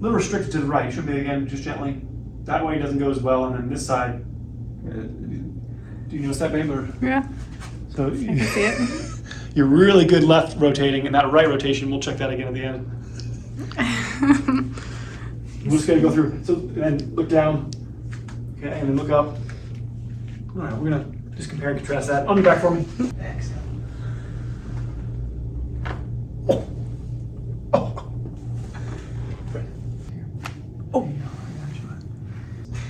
little restricted to the right. Should be, again, just gently. That way it doesn't go as well, and then this side. Do you notice that, babe? Or? Yeah. So I can see it. you're really good left rotating, and that right rotation, we'll check that again at the end. We're just gonna go through. So then look down, okay, and then look up. All right, we're gonna just compare and contrast that. On your back for me. Exhale. Oh. Oh. Right. Oh.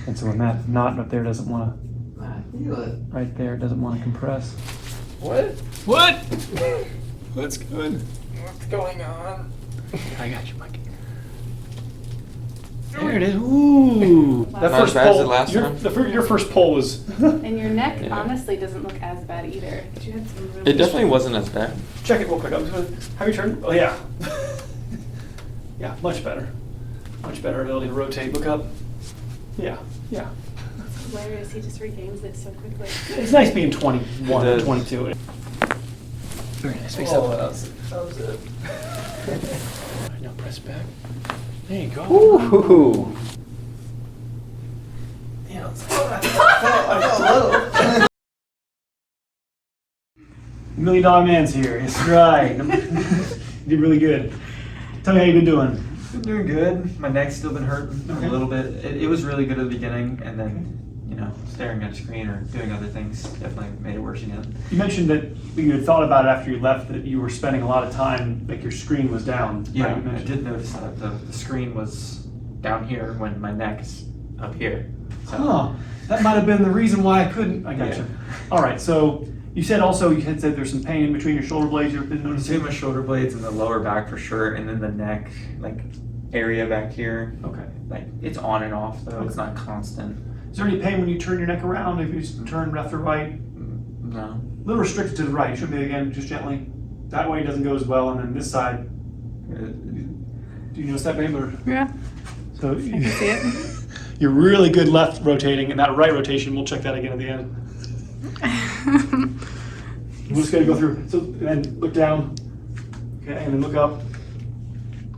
And so when that knot up there doesn't want to, right there doesn't want to compress. What? What? What's going? What's going on? I got you, Mike. There it is. Ooh. That Not first as bad as pull. the last time? Your first pull was. And your neck Yeah. honestly doesn't look as bad either. But you had some really It definitely wasn't as bad. Check it real quick. I'm just gonna have you turn. Oh yeah. Yeah, much better. Much better ability to rotate. Look up. Yeah, yeah. It's hilarious. He just regains it so quickly. It's nice being 21 It and is. 22. Very nice. Fix Oh, up. that was it. Now press back. There you go. Ooh. Yeah, it's I $1 million man's here. It's right. You did really good. Tell me how you've been doing. Been doing good. My neck's still been hurting Okay. a little bit. It was really good at the beginning, and then, staring at a screen or doing other things definitely made it worse again. You mentioned that you had thought about after you left that you were spending a lot of time, like your screen was down. Yeah, right? You I mentioned- did notice that the screen was down here when my neck's up here. So, Huh. That might have been the reason why I couldn't. I got Yeah. you. All right. So you said also you had said there's some pain in between your shoulder blades. You've been between noticing. my shoulder blades and the lower back for sure, and then the neck, area back here. Okay. It's on and off though. It's not constant. Is there any pain when you turn your neck around? If you just turn left or right? No. A little restricted to the right. Should be, again, just gently. That way it doesn't go as well, and then this side. Do you notice that, babe? Or? Yeah. So I can see it. you're really good left rotating, and that right rotation, we'll check that again at the end. We're just gonna go through. So then look down, okay, and then look up.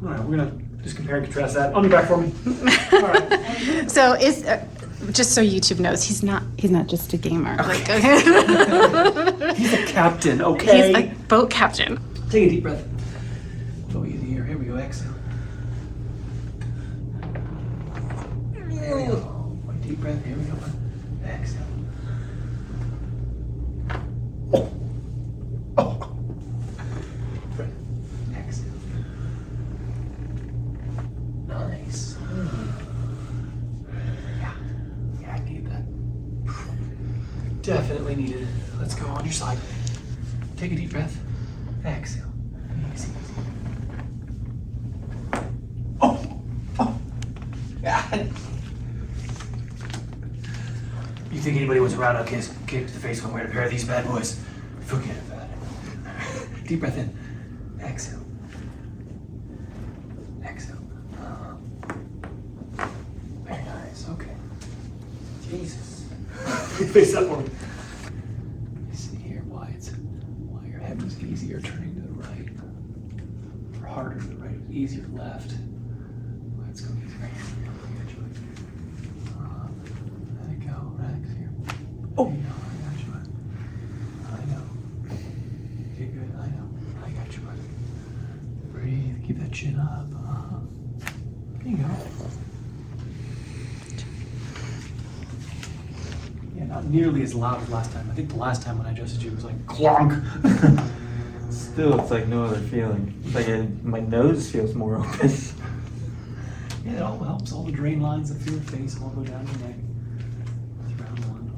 All right, we're gonna just compare and contrast that. On your back for me. All right. So is just so YouTube knows, he's not just a gamer. Like, He's a captain, okay? he's a boat captain. Take a deep breath. Go easy here. Here we go. Exhale. There we go. One deep breath. Here we go. Exhale. Oh. Oh. Breath. Exhale. Nice. Yeah, I need that. Definitely needed. Let's go on your side. Take a deep breath. Exhale. Easy. Oh! Oh! God. You think anybody was around, I'll kick to the face when we're in a pair of these bad boys? Forget about it. Deep breath in. Exhale. Exhale. Very nice. Okay. Jesus. Face up for me. You see here why your head was easier turning to the right, or harder to the right, easier left. Let's go easier. Let it go. Relax here. Oh, I got you. I know. Okay, good. I know. I got you. Breathe. Keep that chin up. There you go. Yeah, not nearly as loud as last time. I think the last time when I adjusted you it was like clonk. Still, it's like no other feeling. It's like my nose feels more open. Yeah, it all helps. All the drain lines up through your face all go down your neck. That's round one.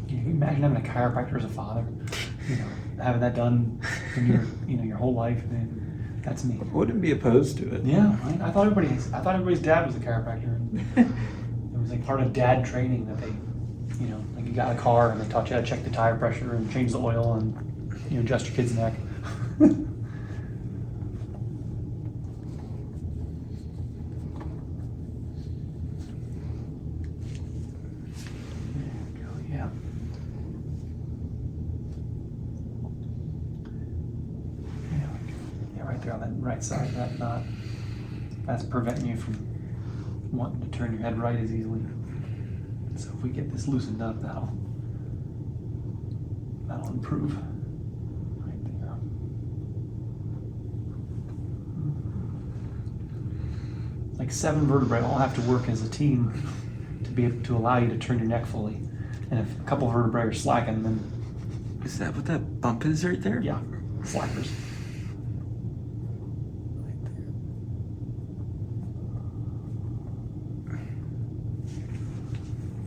Can you imagine having a chiropractor as a father? Having that done in your whole life. That's me. Wouldn't be opposed to it. Yeah, right? I thought everybody's dad was a chiropractor. It was like part of dad training that they, like you got a car and they taught you how to check the tire pressure and change the oil and adjust your kid's neck. Yeah. Yeah, right right there on that right side of that knot. That's preventing you from wanting to turn your head right as easily. So if we get this loosened up, that'll improve. Right there. Like 7 vertebrae all have to work as a team to be able to allow you to turn your neck fully. And if a couple of vertebrae are slacking, then Is that what that bump is right there? yeah, slackers. Right there.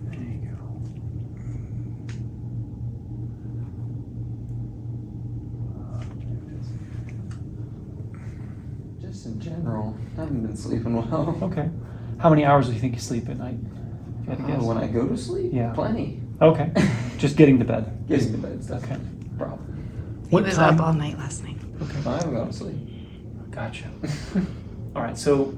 There you go. Just in general, I haven't been sleeping well. Okay. How many hours do you think you sleep at night? If you had to guess. When I go to sleep? Yeah. Plenty. Okay. Just getting to bed. Getting to bed stuff. Okay. Problem. He was up all night last night. Okay. I haven't gone to sleep. Gotcha. All right. So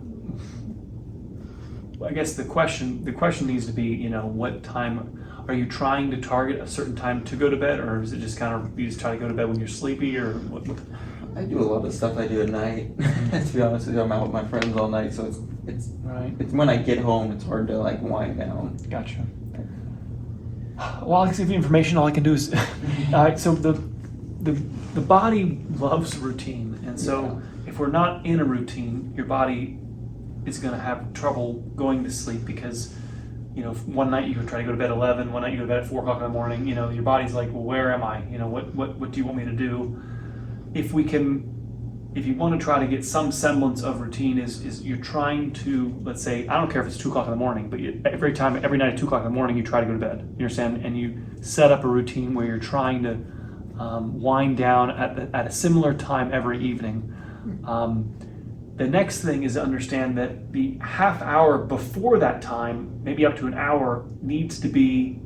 I guess the question needs to be, you know, what time are you trying to target a certain time to go to bed, or is it just kind of you just try to go to bed when you're sleepy, or what? I do a lot of stuff I do at night. To be honest with you, I'm out with my friends all night, so it's Right. it's when I get home, it's hard to like wind down. Gotcha. Well, I'll give you information. All I can do is, so the body loves routine, and so if we're not in a routine, your body is going to have trouble going to sleep because, you know, one night you could try to go to bed at 11, one night you go to bed at 4 o'clock in the morning. You know, your body's like, well, where am I? You know, what do you want me to do? If you want to try to get some semblance of routine, is you're trying to, let's say, I don't care if it's 2 o'clock in the morning, but every night at 2 o'clock in the morning, you try to go to bed. You understand? And you set up a routine where you're trying to wind down at a similar time every evening. The next thing is to understand that the half hour before that time, maybe up to an hour, needs to be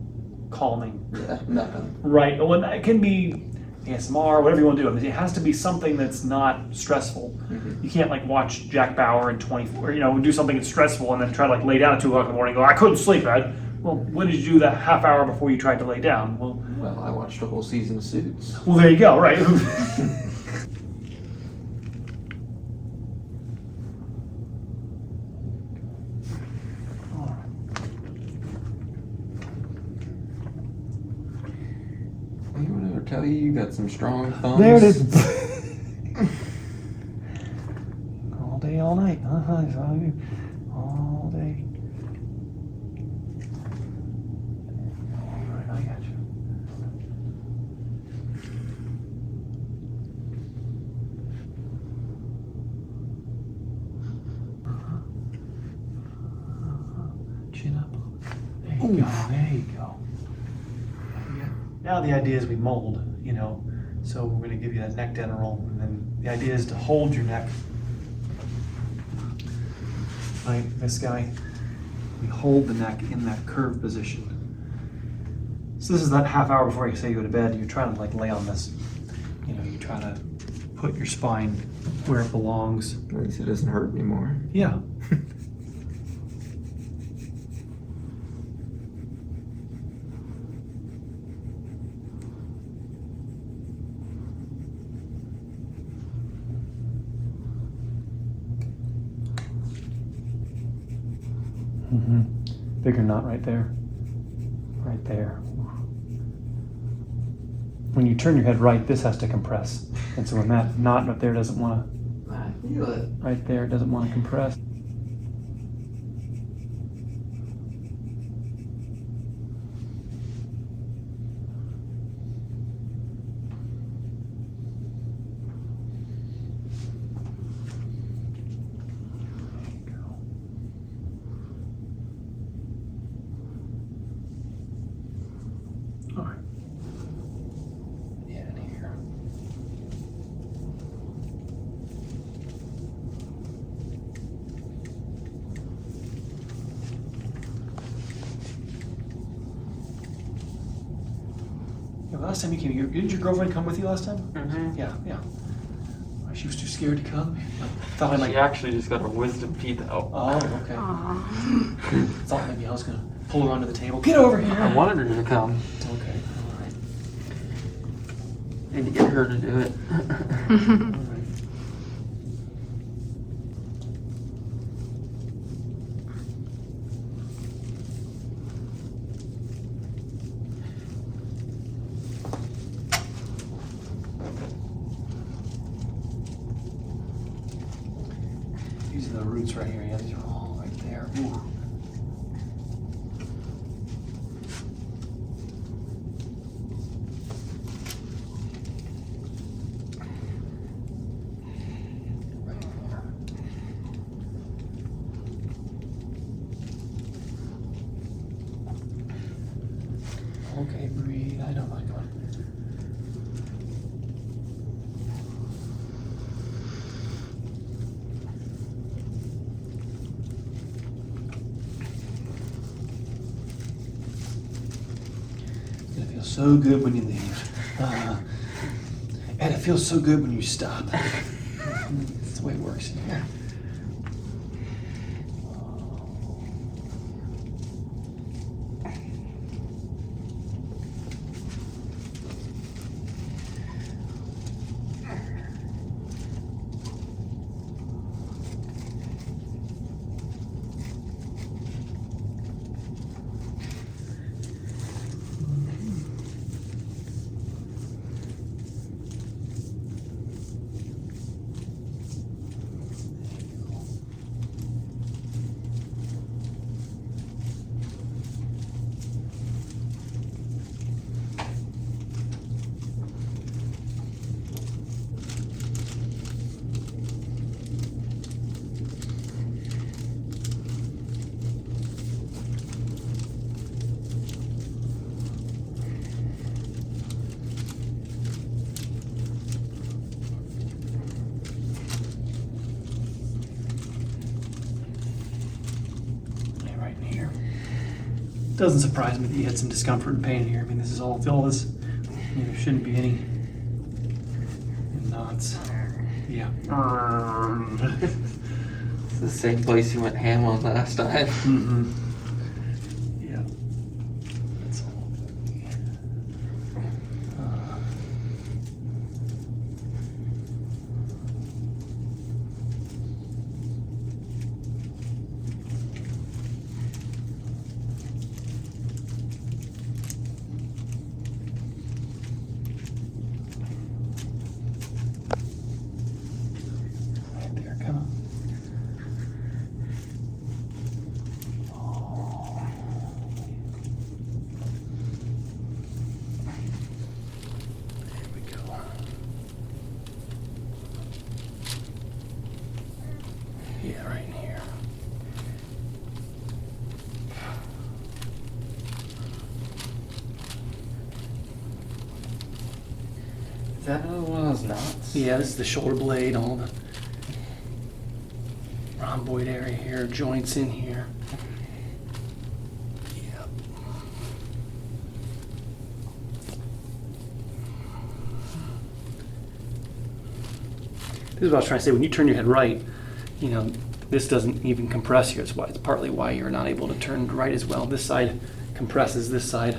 calming. Yeah, nothing. Right. Well, it can be ASMR, whatever you want to do. I mean, it has to be something that's not stressful. Mm-hmm. You can't like watch Jack Bauer in 24, you know, do something that's stressful and then try to like lay down at 2 o'clock in the morning and go, I couldn't sleep, Ed. Well, what did you do that half hour before you tried to lay down? Well, I watched a whole season of Suits. Well, there you go, right. Anyone ever tell you got some strong thumbs? There it is. All day, all night. All day. All right, I got you. Chin up. There you go. There you go. Now the idea is we mold, you know, so we're going to give you that neck down roll, and then the idea is to hold your neck. Like this guy, we hold the neck in that curved position. So this is that half hour before you say you go to bed. You're trying to like lay on this, you know, you try to put your spine where it belongs. At least it doesn't hurt anymore. Yeah. Bigger knot right there. Right there. When you turn your head right, this has to compress. And so when that knot up there doesn't want to, I feel it. right there, it doesn't want to compress. All right. Yeah, in here. Yeah, last time you came, didn't your girlfriend come with you last time? Mm-hmm. Yeah, yeah. She was too scared to come. I thought I might. She actually just got her wisdom teeth out. Oh, okay. Aww. Thought maybe I was gonna pull her onto the table. Get over here. I wanted her to come. Okay. All right. Need to get her to do it. All right. These are the roots right here. Yeah, these are all right there. Ooh. Right there. Okay, breathe. I know my God. It feels so good when you leave. And it feels so good when you stop. That's the way it works in here. Doesn't surprise me that you had some discomfort and pain here. I mean, this is all this, there shouldn't be any knots. Yeah. It's the same place you went ham on last time. Mm-hmm. Yeah. That's all. Right there, come on. There we go. Yeah, right in here. Is that another one of those knots? Yeah, this is the shoulder blade, all the rhomboid area here, joints in here. Yep. This is what I was trying to say. When you turn your head right, this doesn't even compress here. It's partly why you're not able to turn right as well. This side compresses this side.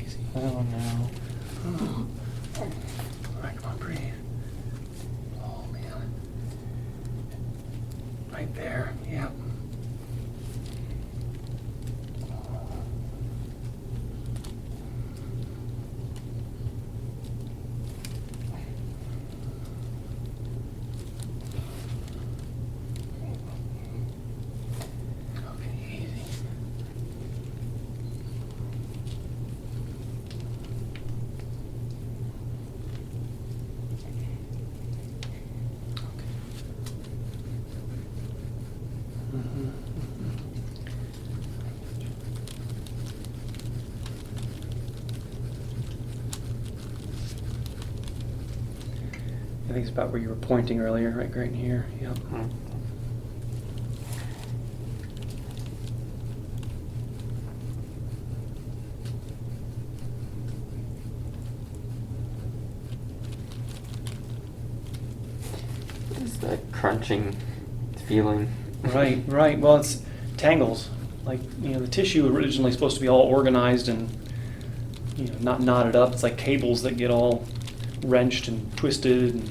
Easy. Oh no. Oh. All right, come on, breathe. Oh, man. Right there, yep. Okay, easy. I think it's about where you were pointing earlier, right in here. Yep. that crunching feeling. Right. Well, it's tangles. Like, the tissue originally supposed to be all organized and, not knotted up. It's like cables that get all wrenched and twisted and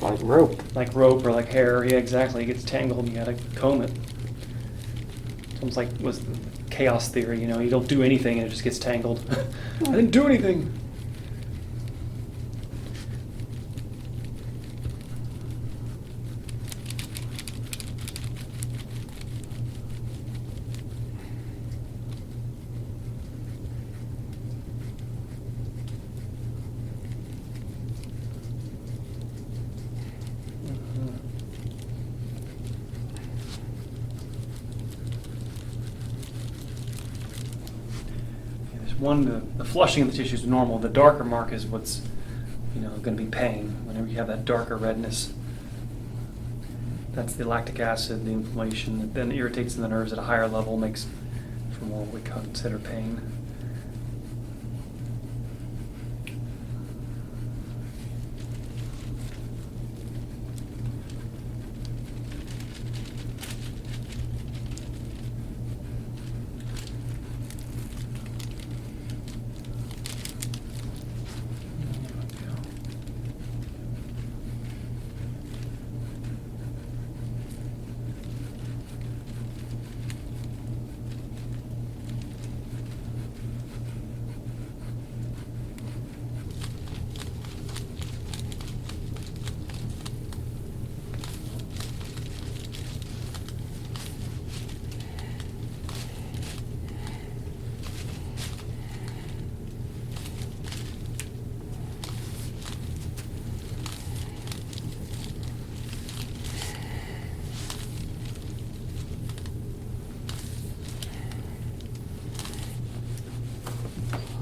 Like rope. like rope or like hair. Yeah, exactly. It gets tangled and you gotta comb it. It's almost like was chaos theory, you don't do anything and it just gets tangled. I didn't do anything. The flushing of the tissue is normal. The darker mark is what's, going to be pain. Whenever you have that darker redness, that's the lactic acid, the inflammation that then irritates the nerves at a higher level, makes for more what we consider pain.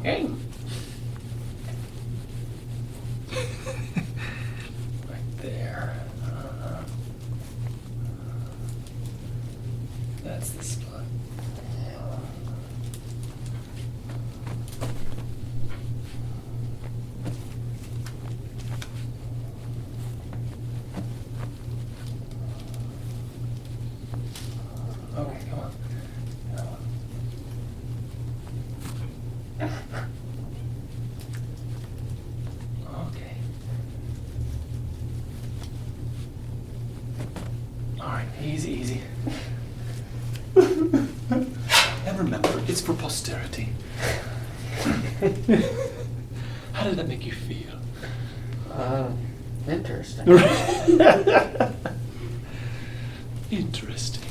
Hey. Right there. That's the spot. Okay, come on. Okay. All right, easy. And remember, it's for posterity. How did that make you feel? Interesting. Interesting.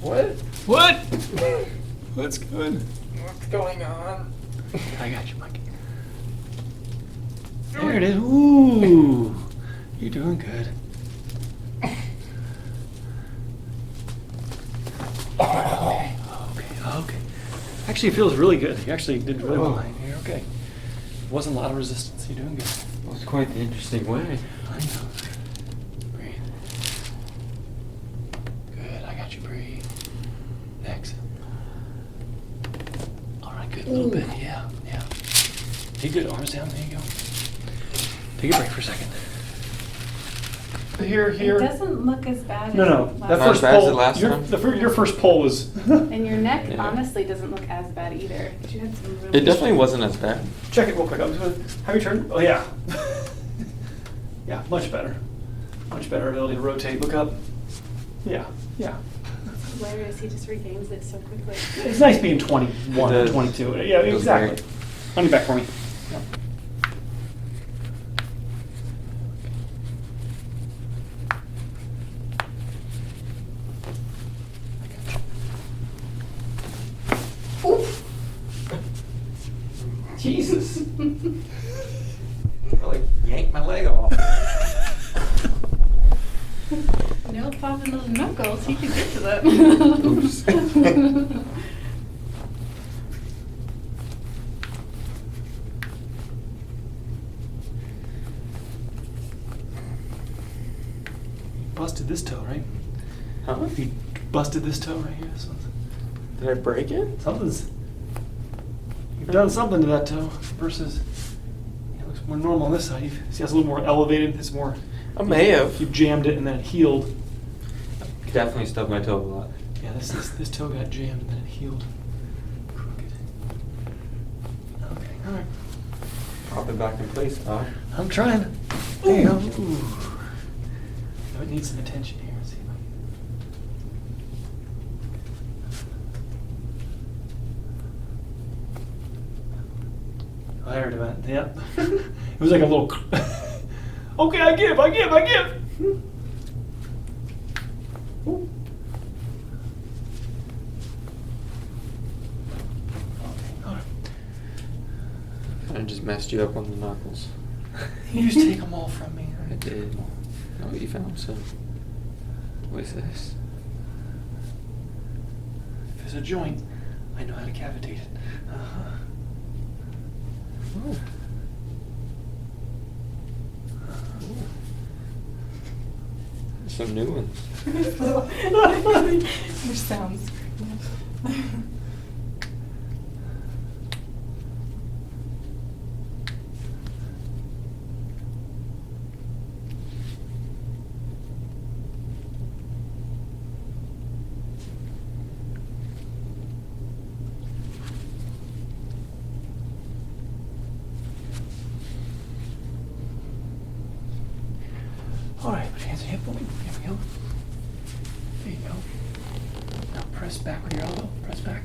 What? What's good? What's going on? I got you, Mike. There it is. Ooh, you're doing good. Okay. Actually, it feels really good. You actually did really well. You're okay. Wasn't a lot of resistance. You're doing good. It was quite the interesting way. I know. Breathe. Good. I got you. Breathe. Exhale. All right. Good. A little bit. Yeah. You're good. Arms down. There you go. Take a break for a second. Here. It doesn't look as bad No. as That Not first as bad as pull. the last time? Your first pull was. And your neck Yeah. honestly doesn't look as bad either. But you had some really It definitely wasn't as bad. Check it real quick. I'm just gonna have you turn. Oh yeah. Yeah, much better. Much better ability to rotate. Look up. Yeah. It's hilarious. He just regains it so quickly. It's nice being 21 It or is. 22. Yeah, Feels exactly. great. On your back for me. Yeah. Oof. Jesus. I like yanked my leg off. No popping those knuckles. He can get to that. Oops. busted this toe right here. This one's, Did I break it? you've done something to that toe versus it looks more normal on this side. See, it's a little more elevated. It's more. I may have. You've jammed it and then it healed. Definitely stubbed my toe a lot. Yeah, this toe got jammed and then it healed. Crooked. Okay, all right. Pop it back in place, Doc. I'm trying. There you go. Ooh. Now it needs some attention here. Let's see if I can. Oh, there it went. Yep. It was like a little. Okay, I give. Ooh. Okay, all right. I just messed you up on the knuckles. You just take them all from me. I did. Know what you found, so. What is this? If there's a joint, I know how to cavitate it. Uh-huh. Oh. Some new ones. Which sounds. All right, put your hands on your hip for me. Here we go. There you go. Now press back with your elbow. Press back.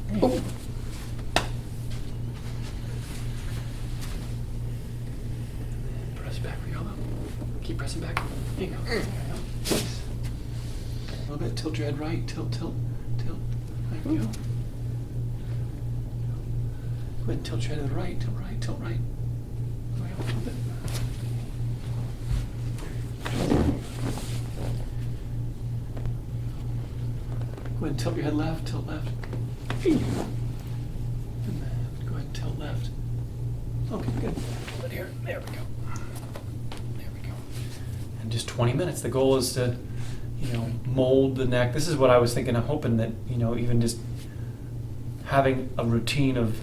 There you go. Press back with your elbow. Keep pressing back. There you go. There you go. Nice. A little bit. Tilt your head right. Tilt. There you go. Go ahead and tilt your head to the right. Tilt right. There we go. A little bit. Go ahead and tilt your head left, tilt left. And then go ahead and tilt left. Okay, good. But here, there we go. And just 20 minutes. The goal is to, mold the neck. This is what I was thinking. I'm hoping that, even just having a routine of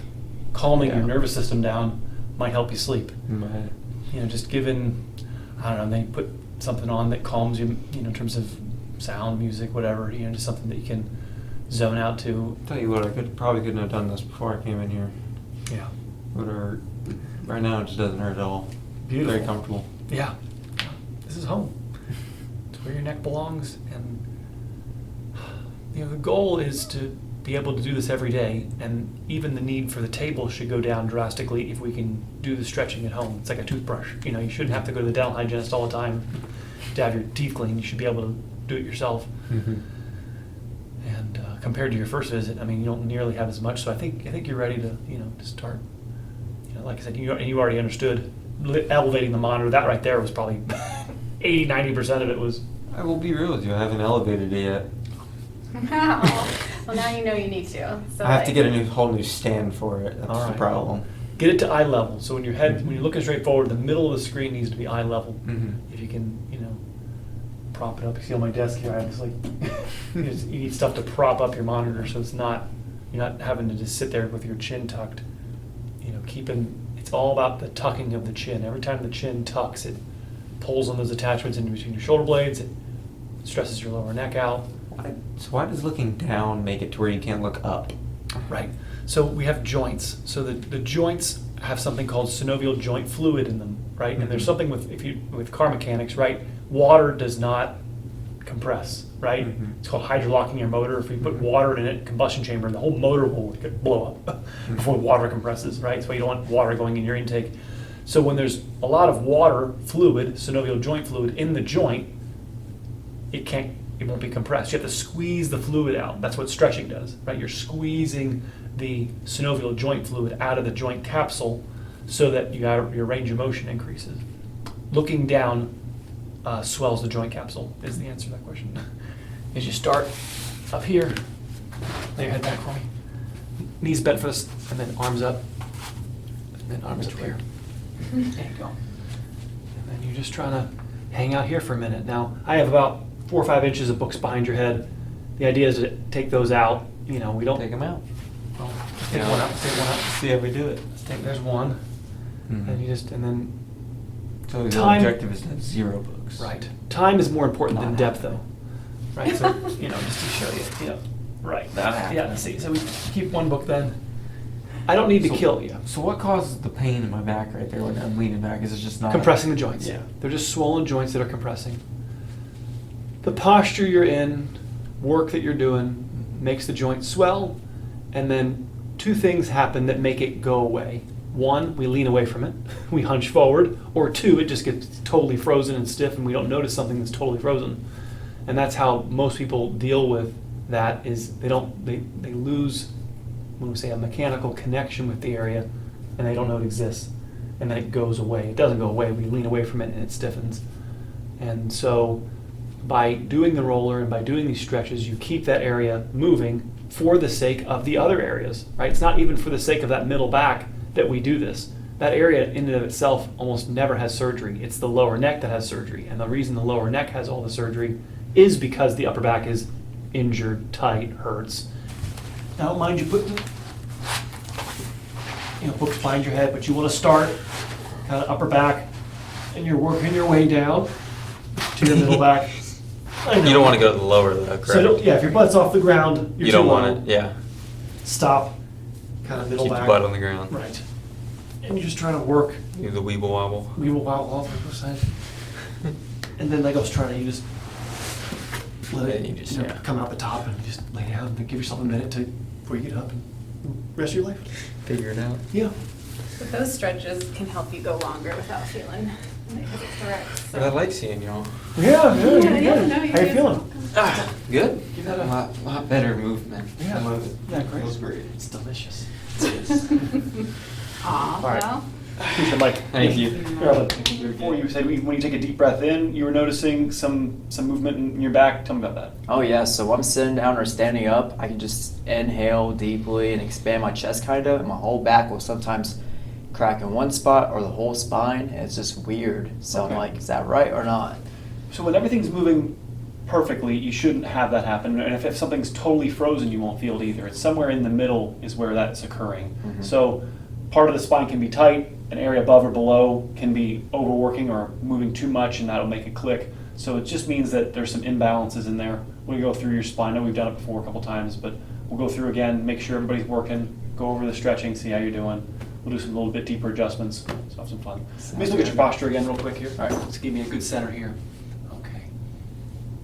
calming your nervous system down might help you sleep. Right. Just given, I don't know, they put something on that calms you, in terms of sound, music, whatever, just something that you can zone out to. Tell you what, I probably couldn't have done this before I came in here. Yeah. It would hurt. Right now, it just doesn't hurt at all. Beautiful. Very comfortable. Yeah. This is home. It's where your neck belongs. And, the goal is to be able to do this every day. And even the need for the table should go down drastically if we can do the stretching at home. It's like a toothbrush. You shouldn't have to go to the dental hygienist all the time to have your teeth cleaned. You should be able to do it yourself. Mm-hmm. And compared to your first visit, you don't nearly have as much. So I think you're ready to, to start. Like I said, you already understood elevating the monitor. That right there was probably 80-90% of it was. I will be real with you. I haven't elevated it yet. Wow. Well, now you know you need to. So I have to get a whole new stand for it. That's All the right. problem. Get it to eye level. So when your head, when you're looking straight forward, the middle of the screen needs to be eye level. Mm-hmm. If you can, prop it up. You see on my desk here, I have this you need stuff to prop up your monitor so you're not having to just sit there with your chin tucked. It's all about the tucking of the chin. Every time the chin tucks, it pulls on those attachments in between your shoulder blades. It stresses your lower neck out. So why does looking down make it to where you can't look up? Right. So we have joints. So the joints have something called synovial joint fluid in them, right? Mm-hmm. And there's something with car mechanics, right? Water does not compress, right? Mm-hmm. It's called hydrolocking your motor. If we put water in it, combustion chamber, the whole motor will blow up before water compresses, right? So you don't want water going in your intake. So when there's a lot of water fluid, synovial joint fluid in the joint, it won't be compressed. You have to squeeze the fluid out. That's what stretching does, right? You're squeezing the synovial joint fluid out of the joint capsule so that your range of motion increases. Looking down swells the joint capsule is the answer to that question. As you start up here, lay your head back for me. Knees bent for this, and then arms up, and then arms up here. There you go. And then you're just trying to hang out here for a minute. Now, I have about 4 or 5 inches of books behind your head. The idea is to take those out. You know, we don't Take them out. Well, take one out. Take one out. See how we do it. There's one, Mhm. and you just and then So the Time- objective is to have 0 books. right. Time is more important than Not depth, happen. though. Right. So just to show you. Yeah. Right. Not happen. Yeah. See. So we keep one book then. I don't need to kill you. So what causes the pain in my back right there when I'm leaning back? Is it just not Compressing the joints. Yeah. They're just swollen joints that are compressing. The posture you're in, work that you're doing, makes the joint swell, and then 2 things happen that make it go away. 1, we lean away from it, we hunch forward, or 2, it just gets totally frozen and stiff and we don't notice something that's totally frozen. And that's how most people deal with that is they lose, when we say a mechanical connection with the area, and they don't know it exists. And then it goes away. It doesn't go away, we lean away from it and it stiffens. And so by doing the roller and by doing these stretches, you keep that area moving for the sake of the other areas, right? It's not even for the sake of that middle back that we do this. That area in and of itself almost never has surgery. It's the lower neck that has surgery. And the reason the lower neck has all the surgery is because the upper back is injured, tight, hurts. I don't mind you putting books behind your head, but you want to start kind of upper back, and you're working your way down to your middle back. I know. You don't want to go to the lower though, correct? So if your butt's off the ground, you're you don't too want low. it. Yeah. Stop, kind of middle Keep back. the butt on the ground. Right. And you're just trying to work. Do the weeble wobble. We will wobble off the side. And then like I was trying to, you just let it And you just, yeah. come out the top and just lay down and give yourself a minute before you get up and rest of your life. Figure it out. Yeah. But those stretches can help you go longer without feeling because it's direct. So. But I like seeing y'all. Yeah, Yeah, you're yeah, good. no, How you you're feeling? Good. Give that a- lot better movement. Yeah. I love it. Yeah, great. Feels great. It's delicious. Aw, All right. well, Here's the mic. Thank you. Before you said when you take a deep breath in, you were noticing some movement in your back. Tell me about that. Oh yeah, so I'm sitting down or standing up, I can just inhale deeply and expand my chest kind of, and my whole back will sometimes crack in one spot or the whole spine, and it's just weird. So Okay. I'm like, is that right or not? So when everything's moving perfectly, you shouldn't have that happen. And if something's totally frozen, you won't feel it either. It's somewhere in the middle is where that's occurring. Mhm. So part of the spine can be tight, an area above or below can be overworking or moving too much, and that'll make it click. So it just means that there's some imbalances in there. We'll go through your spine. I know we've done it before a couple times, but we'll go through again, make sure everybody's working, go over the stretching, see how you're doing. We'll do some little bit deeper adjustments, so have some fun. Let me just look at your posture again real quick here. All right, let's give me a good center here. Okay.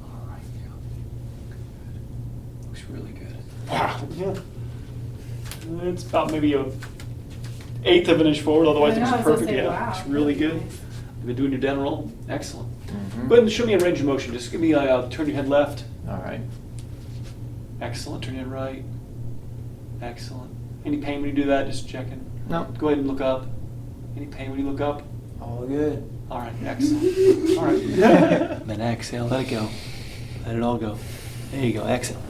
All right, yeah. Good. Looks really good. Wow. Yeah. It's about maybe a eighth of an inch forward, otherwise I it know, was I was gonna perfect. say, Yeah, wow, it's really that's good. nice. You've been doing your den roll. Excellent. Mhm. Go ahead and show me a range of motion. Just give me turn your head left. All right. Excellent. Turn your head right. Excellent. Any pain when you do that? Just checking. No. Go ahead and look up. Any pain when you look up? All good. All right, excellent. All right. Then exhale, let it go. Let it all go. There you go, exhale.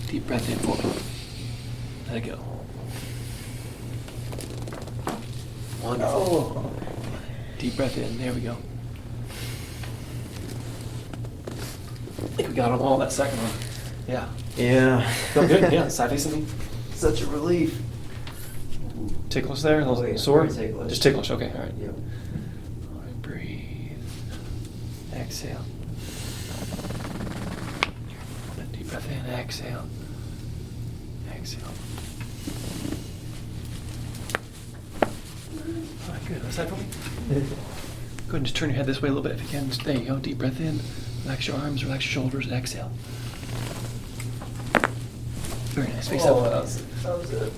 Deep breath in for me. Let it go. Wonderful. Oh. Deep breath in, there we go. I think we got them all that second one. Yeah. Yeah. Feel good? Yeah, side facing me. Such a relief. Ticklish there? A little Oh, yeah, sore? very ticklish. Just ticklish, okay, all right. Yep. All right, breathe. Exhale. Deep breath in, exhale. Exhale. All right, good. Left side for me. Go ahead and just turn your head this way a little bit if you can. Just, there you go. Deep breath in. Relax your arms, relax your shoulders, and exhale. Very nice. Face Oh, up. that was it.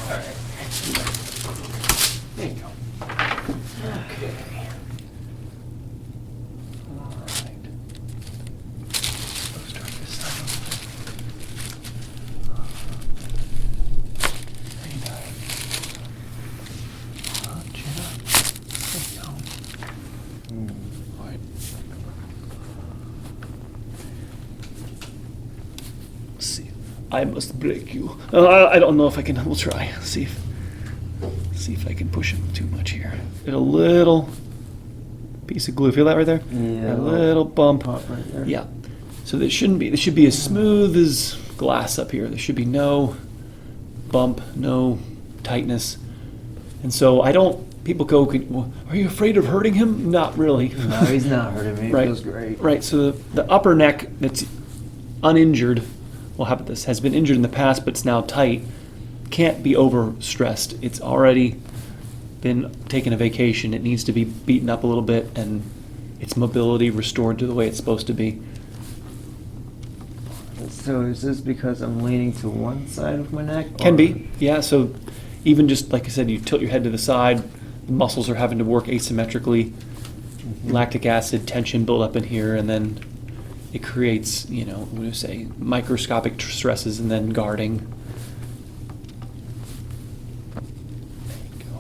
All right. There you go. Okay. All right. Let's start this side a little bit. Very nice. Chin up. There you go. All right. Let's see. I must break you. I don't know if I can. We'll try. See if I can push him too much here. Get a little piece of glue. Feel that right there? Yeah, A little bump. pop right there. Yeah. So there shouldn't be. There should be as smooth as glass up here. There should be no bump, no tightness. And so I don't. People go, well, are you afraid of hurting him? Not really. No, he's not hurting me. It Right. feels great. Right. So the upper neck that's uninjured, well, how about this? Has been injured in the past, but it's now tight. Can't be overstressed. It's already been taking a vacation. It needs to be beaten up a little bit and its mobility restored to the way it's supposed to be. So is this because I'm leaning to one side of my neck? Can or- be, yeah. So even just like I said, you tilt your head to the side, the muscles are having to work asymmetrically. Lactic acid tension build up in here, and then it creates, what do you say, microscopic stresses and then guarding. There you go.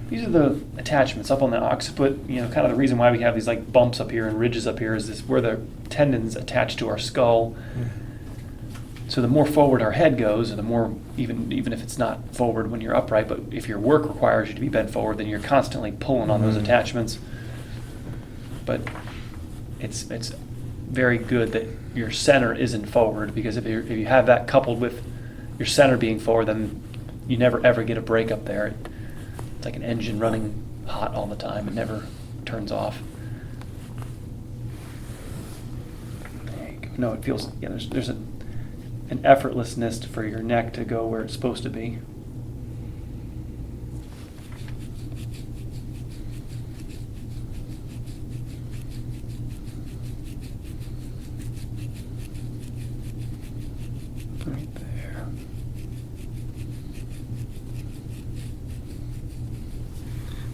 These are the attachments up on the occiput. Kind of the reason why we have these like bumps up here and ridges up here is this where the tendons attach to our skull. So the more forward our head goes, or the more, even if it's not forward when you're upright, but if your work requires you to be bent forward, then you're constantly pulling on those attachments. But it's very good that your center isn't forward, because if you have that coupled with your center being forward, then you never ever get a break up there. It's like an engine running hot all the time. It never turns off. There you go. No, it feels, there's an effortlessness for your neck to go where it's supposed to be. Right there.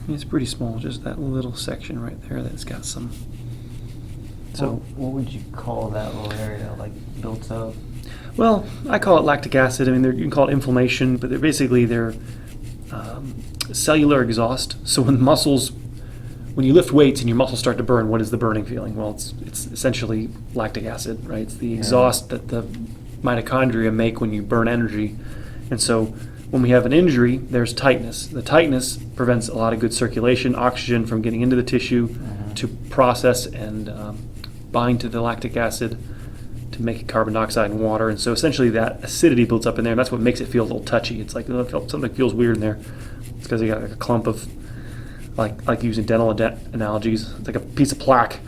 It's pretty small, just that little section right there that's got some. So, what would you call that little area that like built up? well, I call it lactic acid. I mean, you can call it inflammation, but they're cellular exhaust. So when you lift weights and your muscles start to burn, what is the burning feeling? Well, it's essentially lactic acid, right? It's the exhaust that the mitochondria make when you burn energy. And so when we have an injury, there's tightness. The tightness prevents a lot of good circulation, oxygen from getting into the tissue to process and bind to the lactic acid to make it carbon dioxide and water. And so essentially that acidity builds up in there, and that's what makes it feel a little touchy. It's like something feels weird in there. It's because you got like a clump of, like using dental analogies, it's like a piece of plaque.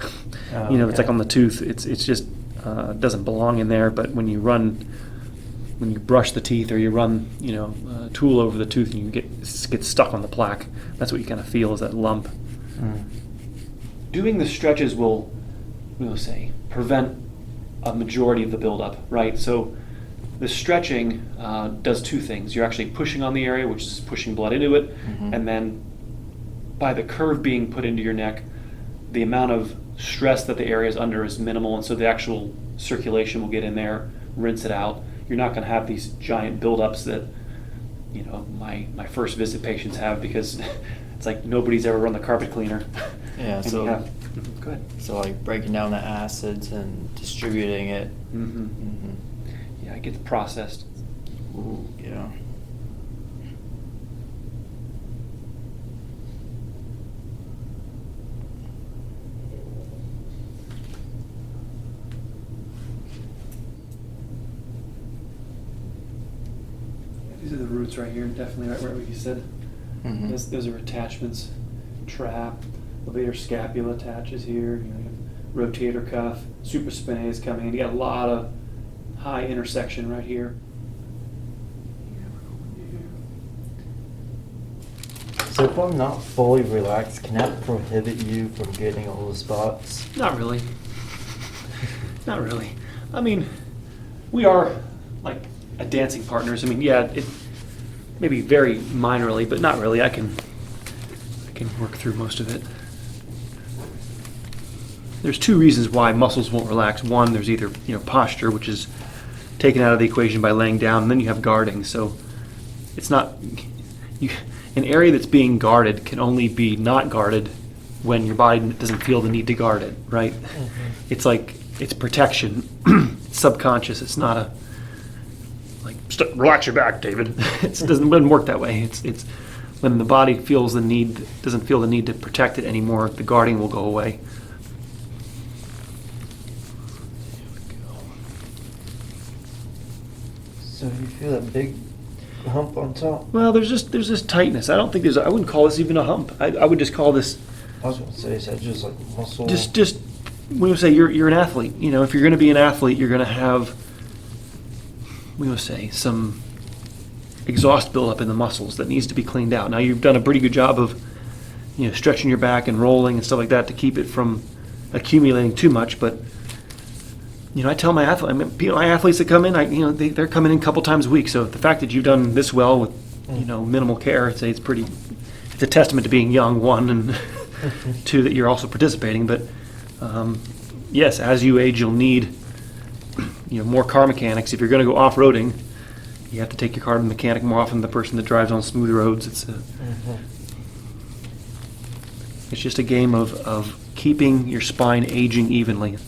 It's like on the tooth. It's just doesn't belong in there. But when you brush the teeth, or you run a tool over the tooth, and you get stuck on the plaque, that's what you kind of feel, is that lump. Doing the stretches will prevent a majority of the buildup, right? So the stretching does two things. You're actually pushing on the area, which is pushing blood into it, and then by the curve being put into your neck, the amount of stress that the area is under is minimal, and so the actual circulation will get in there, rinse it out. You're not going to have these giant buildups that my first visit patients have, because it's like nobody's ever run the carpet cleaner. Yeah, And so you have, go ahead. so like breaking down the acids and distributing it. Yeah, it gets processed. Ooh, yeah. These are the roots right here, definitely right where you said. Those are attachments. Trap, levator scapula attaches here. You have rotator cuff, supraspinatus coming in. You got a lot of high intersection right here. So if I'm not fully relaxed, can that prohibit you from getting all the spots? Not really. Not really. I mean, we are like dancing partners. I mean, yeah, it maybe very minorly, but not really. I can work through most of it. There's two reasons why muscles won't relax. One, there's either posture, which is taken out of the equation by laying down, and then you have guarding. So it's not an area that's being guarded can only be not guarded when your body doesn't feel the need to guard it, right? It's like it's protection, it's subconscious. It's not a like relax your back, David. It doesn't work that way. It's when the body doesn't feel the need to protect it anymore, the guarding will go away. So you feel that big hump on top? Well, there's this tightness. I wouldn't call this even a hump. I would just call this I was going to say, is that just like muscle? just when you say you're an athlete. You know, if you're going to be an athlete, you're going to have, we would say, some exhaust buildup in the muscles that needs to be cleaned out. Now, you've done a pretty good job of, you know, stretching your back and rolling and stuff like that to keep it from accumulating too much. But, you know, I tell my athletes that come in, they're coming in a couple times a week. So the fact that you've done this well with, you know, minimal care, I'd say it's a testament to being young, one, and two, that you're also participating. But yes, as you age, you'll need, you know, more car mechanics. If you're going to go off-roading, you have to take your car to the mechanic more often than the person that drives on smooth roads. It's just a game of keeping your spine aging evenly.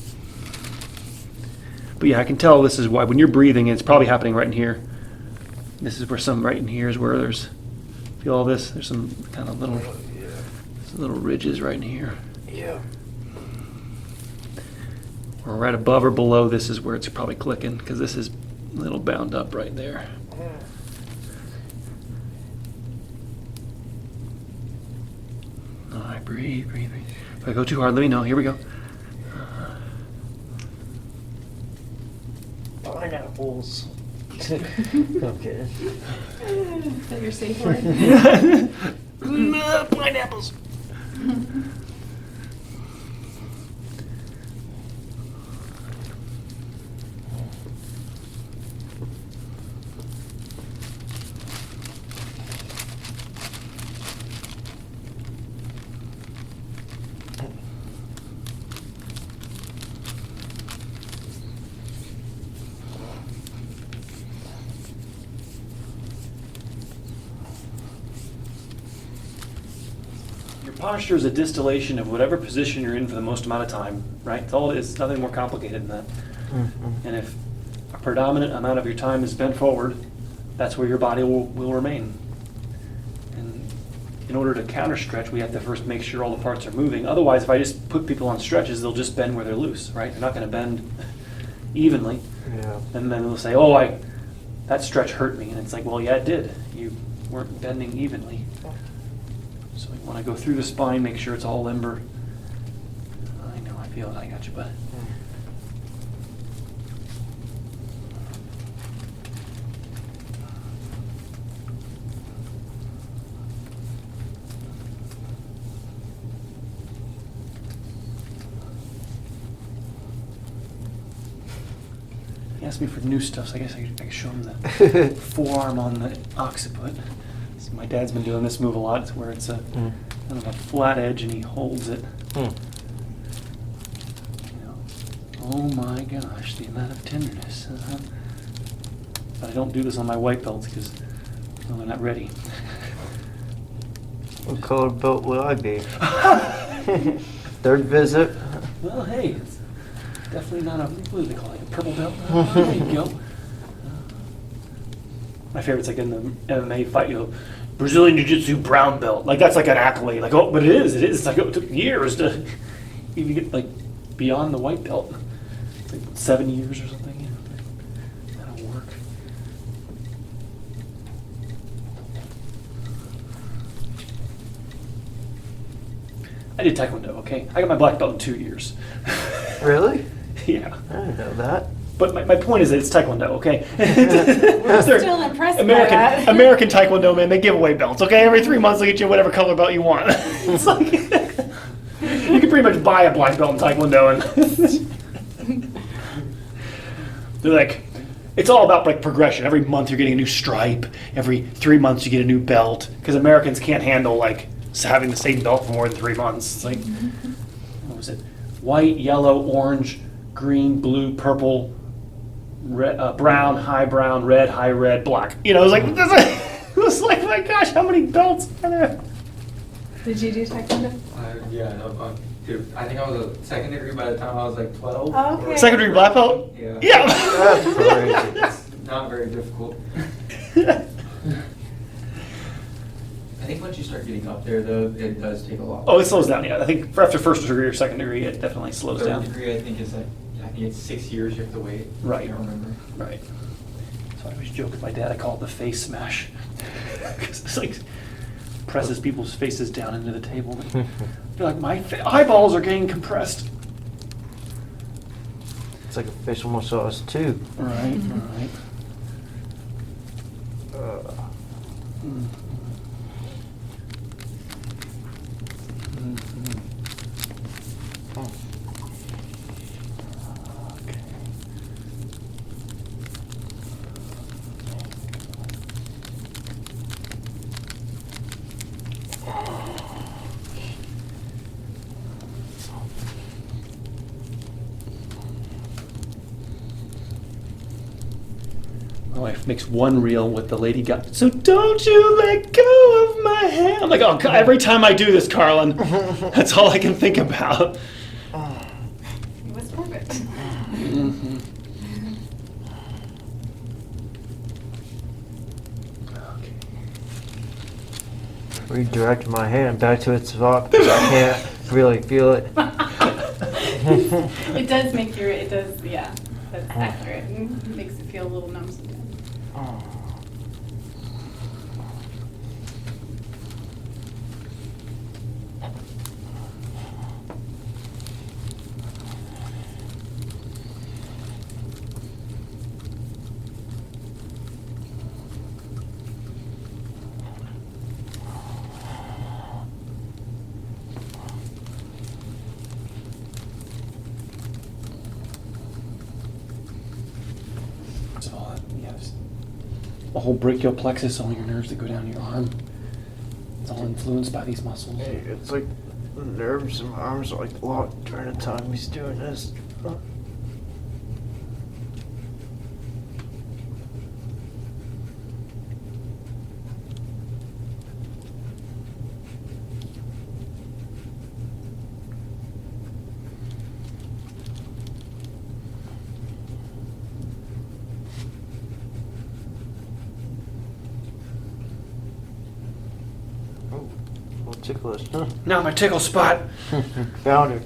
But yeah, I can tell this is why when you're breathing, it's probably happening right in here. This is where right in here is where feel all this? There's some kind of little ridges right in here. Yeah. Or right above or below this is where it's probably clicking, because this is a little bound up right there. All right, breathe. If I go too hard, let me know. Here we go. Pineapples. Okay. Is that your safe word? Pineapples. Posture is a distillation of whatever position you're in for the most amount of time, right? It's nothing more complicated than that. Mm-hmm. And if a predominant amount of your time is bent forward, that's where your body will remain. And in order to counter stretch, we have to first make sure all the parts are moving. Otherwise, if I just put people on stretches, they'll just bend where they're loose, right? They're not going to bend evenly. Yeah. And then they'll say, oh, that stretch hurt me. And it's like, well, yeah, it did. You weren't bending evenly. So we want to go through the spine, make sure it's all limber. I know, I feel it. I got you, bud. He asked me for new stuff, so I guess I could show him the forearm on the occiput. So my dad's been doing this move a lot. It's where it's a kind of a flat edge, and he holds it. You know, oh my gosh, the amount of tenderness. But I don't do this on my white belts because they're not ready. What color belt will I be? Third visit. Well, hey, it's definitely not what do they call it, a purple belt? There you go. My favorite's like in the MMA fight, you know, Brazilian Jiu-Jitsu brown belt. Like that's like an accolade. Like, oh, but it is. It's like it took years to even get like beyond the white belt. It's like 7 years or something. You know, that'll work. I did Taekwondo. Okay, I got my black belt in 2 years. Really? Yeah. I didn't know that. But my point is that it's Taekwondo, okay? Still impressed by that. American Taekwondo, man, they give away belts, okay? Every 3 months they get you whatever color belt you want. It's like, you can pretty much buy a black belt in Taekwondo. And they're like, it's all about like progression. Every month you're getting a new stripe. Every 3 months you get a new belt. Because Americans can't handle like having the same belt for more than 3 months. It's like, what was it? White, yellow, orange, green, blue, purple, red, brown, red, high red, black. You know, it was like, my gosh, how many belts are there? Did you do Taekwondo? Dude, I think I was a second degree by the time I was like 12. Oh, okay. Secondary black belt? Yeah. Yeah. That's crazy. Not very difficult. I think once you start getting up there, though, it does take a lot. Oh, it slows down, yeah. I think for after first degree or second degree, it definitely slows Third down. degree, I think, is like, I think it's 6 years you have to wait. Right. I don't remember. Right. So I always joke with my dad, I call it the face smash. 'Cause it's like presses people's faces down into the table. They're like, my eyeballs are getting compressed. It's like a facial massage too. Right, right. Mhm. Okay. My wife makes one reel with the lady got. So don't you let go of my hand. I'm like, oh God, every time I do this, Carlin, that's all I can think about. It was perfect. Mhm. Okay. Redirect my hand back to its spot because I can't really feel it. It does make your, it does, yeah, that's accurate. It makes it feel a little numb sometimes. It's all yes. A whole brachial plexus, all your nerves that go down your arm. It's all influenced by these muscles. It's like the nerves in my arms are like locked during the time he's doing this. Oh, a little ticklish. Huh? Now my tickle spot. Found it.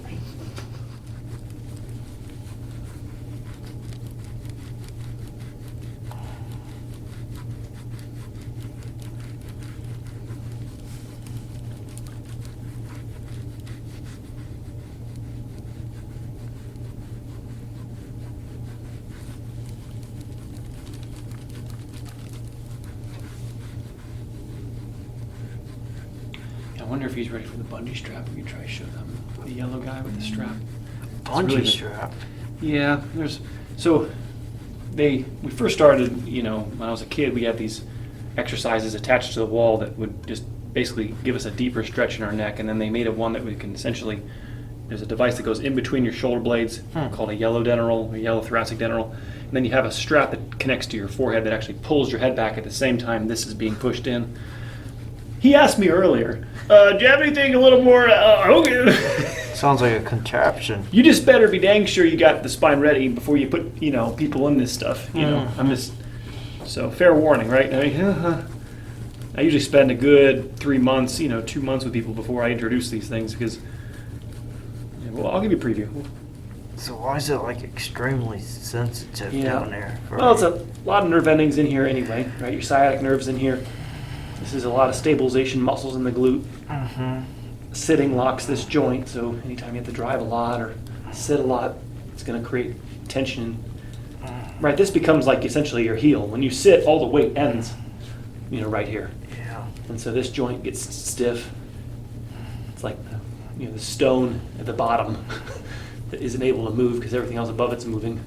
I wonder if he's ready for the bungee strap. We could try to show them the yellow guy with the strap. It's really Bungee good. strap. Yeah, we first started, when I was a kid, we had these exercises attached to the wall that would just basically give us a deeper stretch in our neck, and then they made one that we can essentially, there's a device that goes in between your shoulder blades called a yellow dental, or yellow thoracic dental, and then you have a strap that connects to your forehead that actually pulls your head back at the same time this is being pushed in. He asked me earlier, do you have anything a little more, okay. Sounds like a contraption. You just better be dang sure you got the spine ready before you put, people in this stuff. I'm just, so fair warning, right? I usually spend a good 3 months, 2 months with people before I introduce these things because, well, I'll give you a preview. So why is it like extremely sensitive Yeah. down there? Well, it's a lot of nerve endings in here anyway, right? Your sciatic nerve's in here. This is a lot of stabilization muscles in the glute. Mm-hmm. Sitting locks this joint, so anytime you have to drive a lot or sit a lot, it's going to create tension. Right, this becomes like essentially your heel. When you sit, all the weight ends, right here. Yeah. And so this joint gets stiff. It's like, the stone at the bottom that isn't able to move because everything else above it's moving.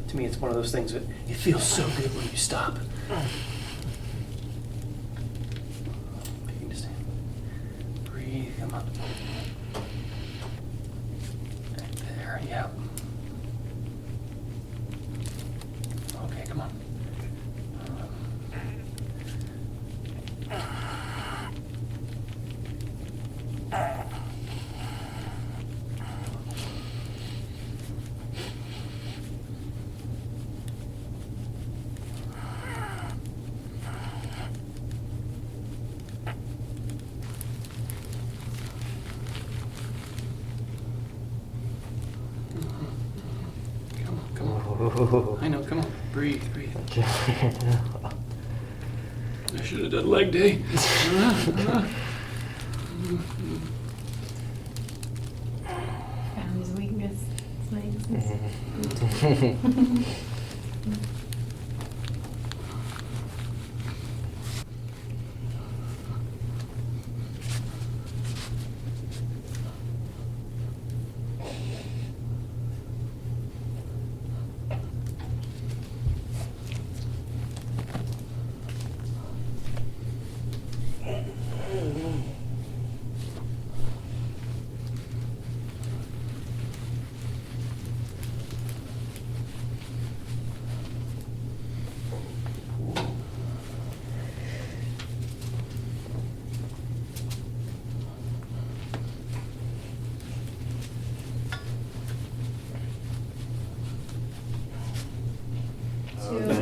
to me, it's one of those things that it feels so good when you stop. You can just breathe, come on. Right there, yep. Okay, come on. I know, come on. Breathe, breathe. I should have done leg day. Found his weakness. It's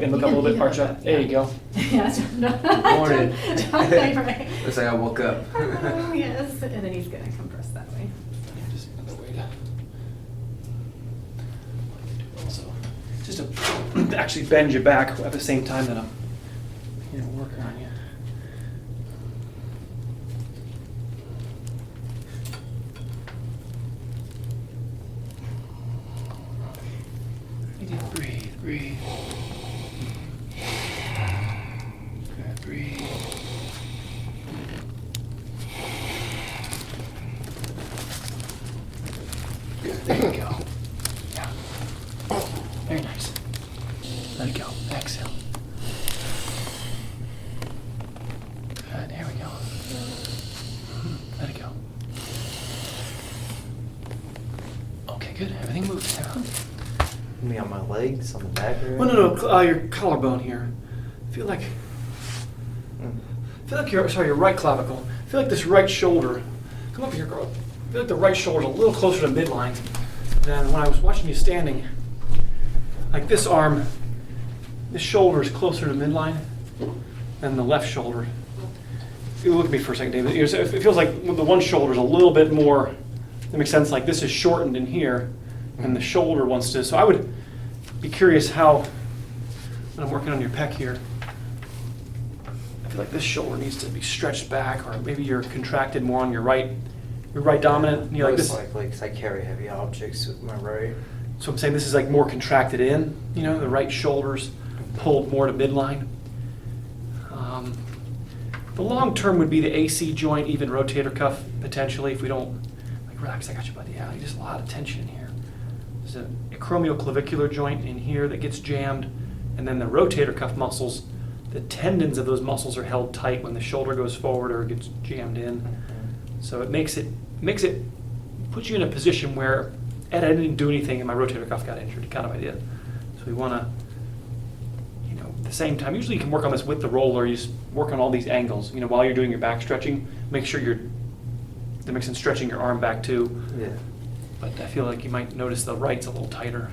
And look up a little bit, arch up. There you go. Yes. Morning. Right. Looks like I woke up. Oh, yes, and then he's gonna compress that way. Just another way to also just to actually bend your back at the same time that I'm working on you. Breathe, breathe. Good, breathe. Good, there you go. Yeah. Very nice. Let it go. Exhale. Good, there we go. Let it go. Okay, good. Everything moves now. Me on my legs, on the back area? Well, no, your collarbone here. Feel like your right clavicle. Feel like this right shoulder. Come up here, girl. Feel like the right shoulder's a little closer to midline than when I was watching you standing. Like this arm, this shoulder is closer to midline than the left shoulder. You look at me for a second, David. It feels like the one shoulder is a little bit more. That makes sense. Like this is shortened in here, and the shoulder wants to. So I would be curious how, when I'm working on your pec here, I feel like this shoulder needs to be stretched back, or maybe you're contracted more on your right dominant. You know, like Most this. likely, 'cause I carry heavy objects with my right. So I'm saying this is like more contracted in. You know, the right shoulder's pulled more to midline. The long term would be the AC joint, even rotator cuff potentially. If we don't like relax, I got you, buddy. Yeah, just a lot of tension in here. There's a acromioclavicular joint in here that gets jammed, and then the rotator cuff muscles, the tendons of those muscles are held tight when the shoulder goes forward or gets jammed in. So it puts you in a position where, Ed, I didn't do anything and my rotator cuff got injured, kind of idea. So we want to, at the same time, usually you can work on this with the roller, you just work on all these angles. While you're doing your back stretching, make sure that makes sense stretching your arm back too. Yeah. But I feel like you might notice the right's a little tighter.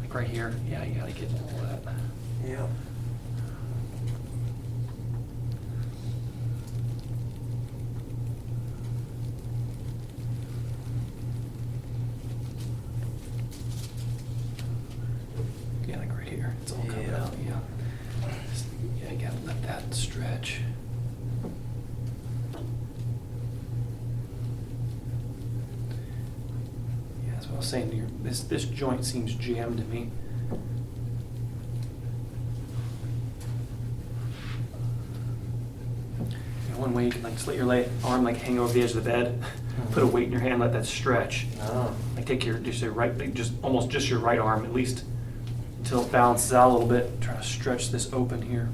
Like right here. Yeah, you gotta get all of that. Yeah. Yeah, like right here. It's all coming Yeah. out. Yeah. Yeah, you gotta let that stretch. Yeah, that's what I was saying to you. This joint seems jammed to me. One way you can just let your arm hang over the edge of the bed, put a weight in your hand, let that stretch. No. Take just your right, almost just your right arm, at least until it balances out a little bit. Try to stretch this open here.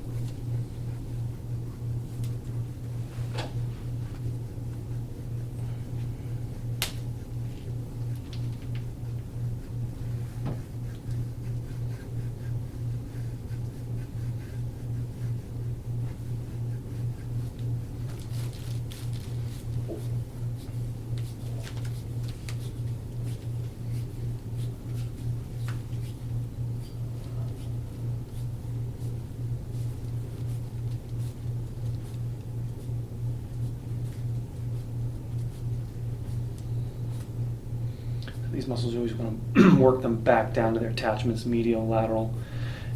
These muscles, you always want to work them back down to their attachments, medial, lateral,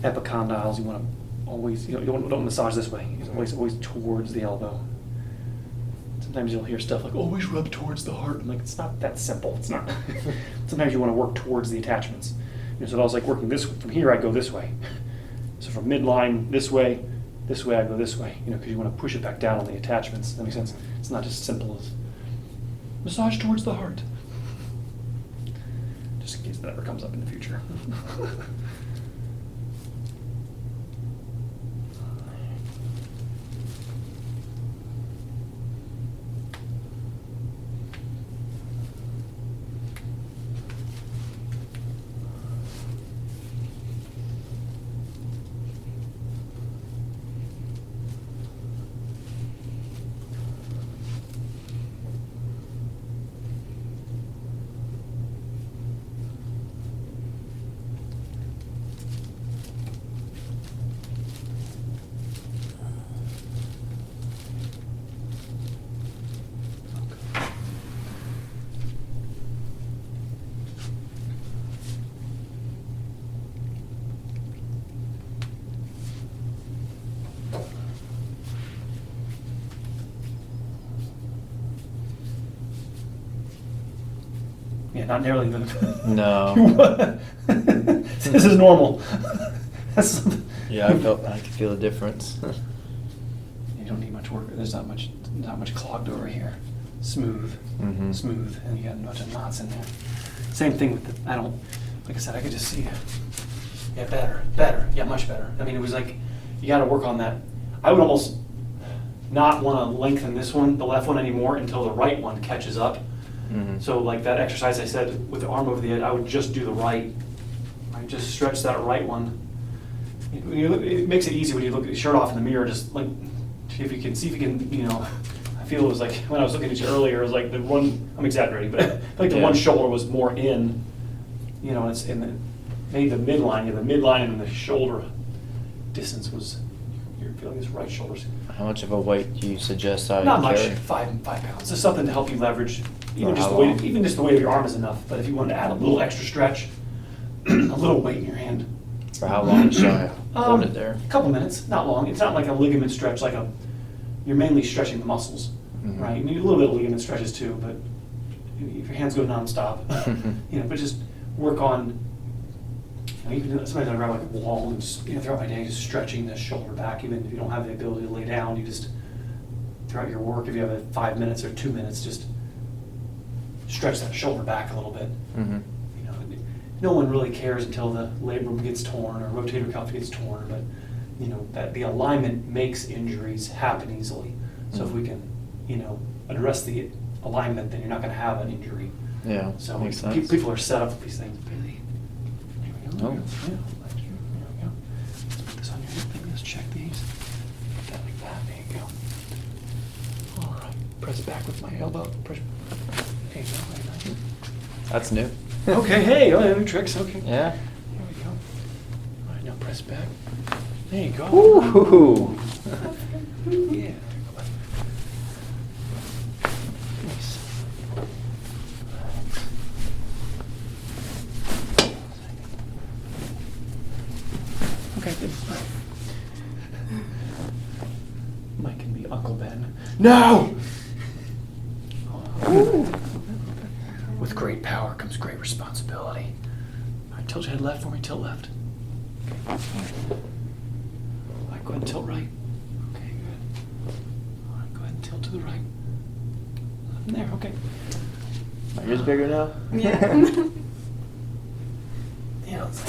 epicondyles. You want to always, you don't massage this way. It's always towards the elbow. Sometimes you'll hear stuff like, always rub towards the heart. I'm like, it's not that simple. It's not. Sometimes you want to work towards the attachments. So if I was like working this, from here I go this way. So from midline this way I go this way, because you want to push it back down on the attachments. That makes sense? It's not just simple as massage towards the heart. Just in case that ever comes up in the future. Yeah, not nearly the. No. This is normal. That's something. Yeah, I could feel the difference. You don't need much work. There's not much clogged over here. Smooth, Mhm. smooth, and you got a bunch of knots in there. Same thing with the. Like I said, I could just see it. Yeah, better. Yeah, much better. I mean, it was like you got to work on that. I would almost not want to lengthen this one, the left one, anymore until the right one catches up. Mhm. So like that exercise I said with the arm over the head, I would just do the right. I just stretch that right one. It makes it easy when you look at your shirt off in the mirror, just like see if you can, I feel it was like when I was looking at you earlier, it was like the one, I'm exaggerating, but I feel like the Yeah. one shoulder was more in, it's in maybe the midline, the midline and the shoulder distance was, you're feeling this right shoulder. How much of a weight do you suggest I Not much, carry? 5 pounds. Just something to help you leverage. For Even just how the weight, long? even just the weight of your arm is enough. But if you want to add a little extra stretch, a little weight in your hand. For how long should I hold it there? A couple minutes, not long. It's not like a ligament stretch, you're mainly stretching the muscles, Mhm. right? You need a little bit of ligament stretches too, but if your hands go nonstop, but just work on, even sometimes I grab like a wall and just, throughout my day, just stretching the shoulder back, even if you don't have the ability to lay down, you just, throughout your work, if you have 5 minutes or 2 minutes, just stretch that shoulder back a little bit. Mhm. No one really cares until the labrum gets torn or rotator cuff gets torn, but that the alignment makes injuries happen easily. So if we can, address the alignment, then you're not going to have an injury. Yeah, So makes sense. people are set up with these things. There we go. Oh. Yeah, there we go. Let's put this on your hip. Let's check these. Put that like that. There you go. All right. Press it back with my elbow. Push. There you go. Very nice. That's new. Okay, hey, new tricks, okay. Yeah. There we go. All right, now press back. There you go. Ooh. Yeah. Nice. Okay, good. Mike can be Uncle Ben. No! With great power comes great responsibility. All right, tilt your head left for me, tilt left. Okay. All right, go ahead and tilt right. Okay, good. All right, go ahead and tilt to the right. There, okay. My ears bigger now? Yeah. Yeah, let's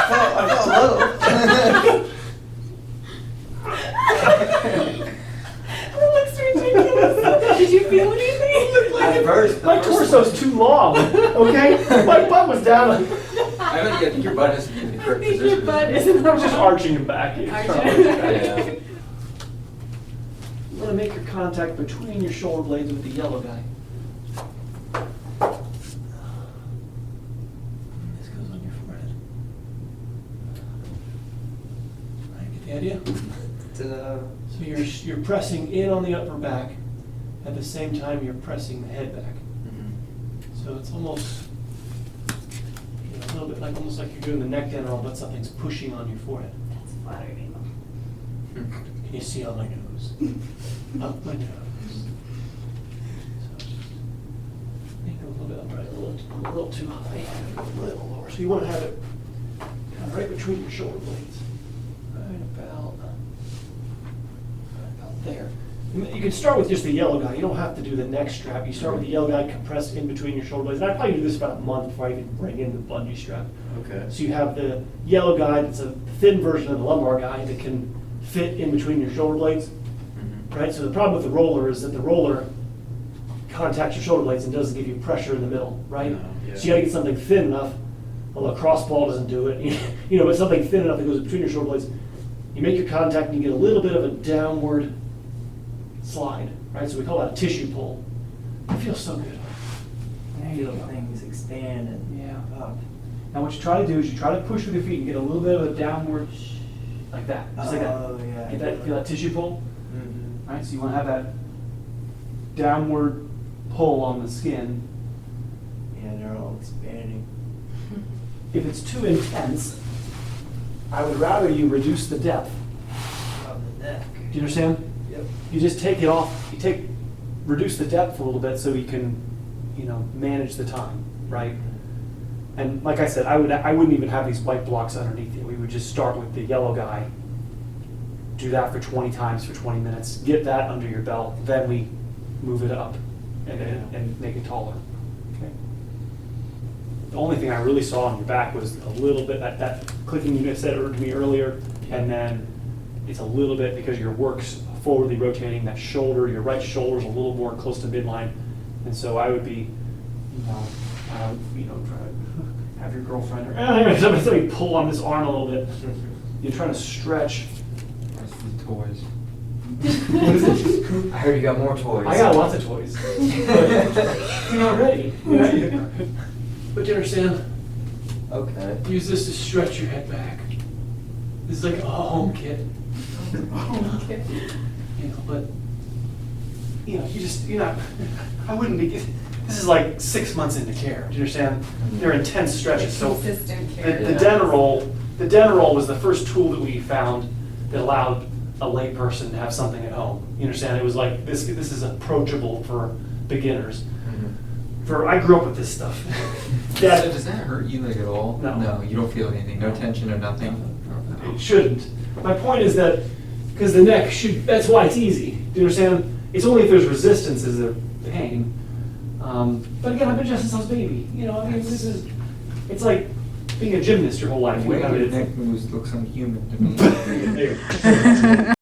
That looks ridiculous. Did you feel anything? At first, My torso's too long, okay? My butt was down. I think your butt has to be in the I correct think position. your butt is in the I'm just wrong- arching it back. It's Arching trying to it arch it back. back. You want to make your contact between your shoulder blades with the yellow guy. This goes on your forehead. Right, get the idea? So you're pressing in on the upper back, at the same time you're pressing the head back. So it's almost, a little bit like, almost like you're doing the neck down roll, but something's pushing on your forehead. That's flattering. Can you see on my nose? Up my nose. So, I think a little bit upright, a little too high, a little lower. So you want to have it kind of right between your shoulder blades. Right about there. You can start with just the yellow guy. You don't have to do the neck strap. You start with the yellow guy compressed in between your shoulder blades. And I probably do this about a month before I even bring in the bungee strap. Okay. So you have the yellow guy that's a thin version of the lumbar guy that can fit in between your shoulder blades, right? So the problem with the roller is that the roller contacts your shoulder blades and doesn't give you pressure in the middle, right? No, yeah. So you gotta get something thin enough. A lacrosse ball doesn't do it, but something thin enough that goes between your shoulder blades. You make your contact and you get a little bit of a downward slide, right? So we call that a tissue pull. It feels so good. Feel things expand and Yeah. up. Now what you try to do is you try to push with your feet and get a little bit of a downward, like that, just like that. Oh, yeah. Get that, feel that tissue pull? Mhm. Right, so you want to have that downward pull on the skin. Yeah, they're all expanding. If it's too intense, I would rather you reduce the depth. Of the neck. Do you understand? Yep. You just take it off, reduce the depth a little bit so you can, manage the time, right? And like I said, I wouldn't even have these white blocks underneath it. We would just start with the yellow guy, do that for 20 times for 20 minutes, get that under your belt, then we move it up and make it taller. Okay. The only thing I really saw on your back was a little bit, that clicking you said to me earlier, and then it's a little bit because your work's forwardly rotating, that shoulder, your right shoulder's a little more close to midline. And so I would be, try to have your girlfriend or somebody pull on this arm a little bit. You're trying to stretch. That's the toys. What is it? I heard you got more toys. I got lots of toys. But you're not ready. But you understand? Okay. Use this to stretch your head back. This is like a home kit. Okay. But you're not, I wouldn't be, this is like 6 months into care, do you understand? They're intense stretches, so. Consistent care. The Denerol was the first tool that we found that allowed a lay person to have something at home. You understand? It was like, this is approachable for beginners. I grew up with this stuff. So does that hurt you like at all? No. No, you don't feel anything, no tension or nothing? It shouldn't. My point is that, because the neck that's why it's easy. Do you understand? It's only if there's resistance is there pain. But again, I've been just since I was a baby. It's like being a gymnast your whole life. The way You know, your it's- neck moves looks unhuman to me. There.